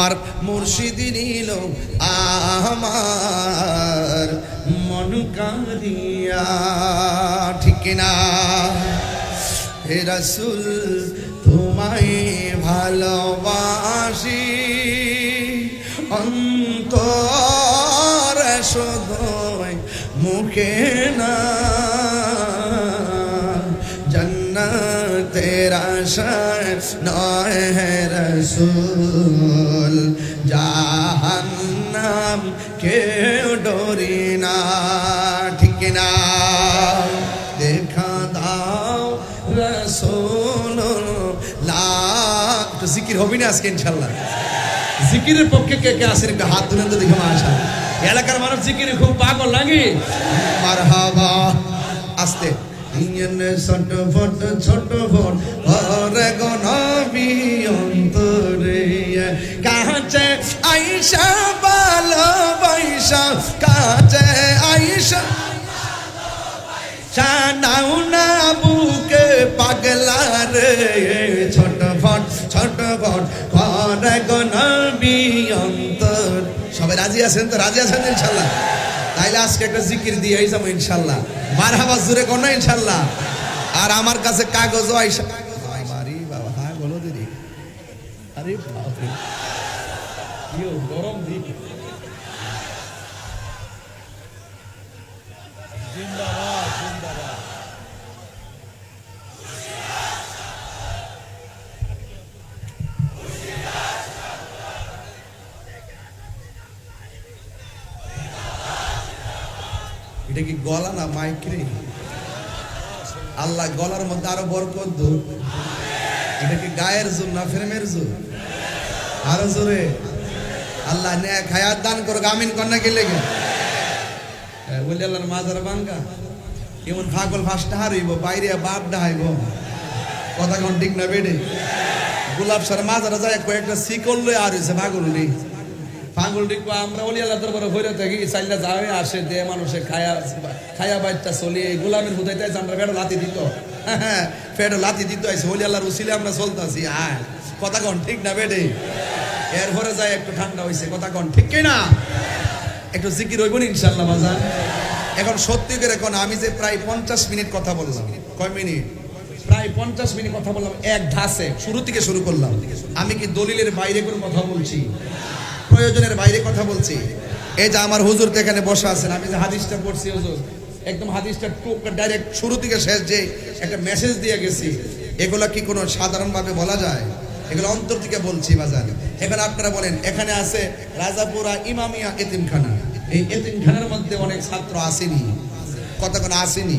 আমার মুর্শিদি নিল আমার মন কাঁদিয়া, ঠিক না? হে রাসূল তোমায় ভালোবাসি অন্তরে শুধুই মুখে না, জান্নাতের আশায় নয় হে রাসূল, জাহান্নাম কেউ ডরি না, ঠিক না? দেখা দাও রাসূলুল্লাহ। একটু জিকির হবে না আজকে ইনশাআল্লাহ? জিকিরের পক্ষে কে কে আছেন একটু হাত তুলেন তো দেখে মাশাআল্লাহ। এলাকার মানুষ জিকিরে খুব পাগল নাকি? মারহাবা। আস্তে ছোট ফট ছোট ফট ঘরে গো নবী অন্তরে কাছে আয়েশা ভালোবাসা, কাছে আয়েশা নাও না বুকে পাগলা রে, ছোট ফট ঘরে গো নবী অন্তর। সবাই রাজি আছেন তো? রাজি আছেন ইনশাআল্লাহ? তাইলে আজকে একটা জিকির দিয়ে যাবো ইনশাআল্লাহ। মারহাবা জোরে কোন ইনশাআল্লাহ। আর আমার কাছে কাগজও আইসা, আরে বাবা হ্যাঁ বলো দিদি, আরে বাবা কি গরম দিন। জিন্দাবাদ জিন্দাবাদ। এটা কি গলা না মাইক রে? আল্লাহ গলার মধ্যে আরো বরকত দো। এটা কি গায়ের জোর না ফ্রেমের জোর? আরো জোরে আল্লাহ নেক হায়াত দান করুক, আমিন কন্যা কে লেগে বলি আল্লাহর মাজার বাঙ্গা এমন পাগল ফাঁসটা হারইব বাইরে বাপ ডাহাইব, কথা কোন ঠিক না বেডে? গোলাপ সার মাজারা যায় কয়েকটা শিকল লই আর হইছে পাগল নেই, পাগল ঠিক আমরা বলি আল্লাহ দরবারে হইরে থাকি চাইলে যাবে আসে দে মানুষে খায়া বাইরটা চলি এই গোলামের হুদাইতে আমরা ফেডো লাতি দিত, হ্যাঁ ফেডো লাতি দিত আইসে বলি আল্লাহর উসিলে আমরা চলতেছি। হ্যাঁ কথা কোন ঠিক না বেডে? এরপরে যায় একটু ঠান্ডা হইছে, কথা কোন ঠিক কিনা? একটু জিকির হইব না ইনশাআল্লাহ বাজান। এখন সত্যি করে কোন আমি যে প্রায় 50 মিনিট কথা বললাম, কয় মিনিট? প্রায় 50 মিনিট কথা বললাম এক ধাসে, শুরু থেকে শুরু করলাম। আমি কি দলিলের বাইরে কোনো কথা বলছি? প্রয়োজনের বাইরে কথা বলছি? এই যে আমার হুজুর তো এখানে বসে আছেন, আমি যে হাদিসটা পড়ছি হুজুর একদম হাদিসটা ডাইরেক্ট শুরু থেকে শেষ যে একটা মেসেজ দিয়ে গেছি, এগুলা কি কোনো সাধারণভাবে বলা যায়? এগুলো অন্তর থেকে বলছি বাজার। এখানে আপনারা বলেন এখানে আছে রাজাপুরা ইমামিয়া এতিমখানা, এই এতিমখানার মধ্যে অনেক ছাত্র আসেনি, কতক্ষণ আসেনি?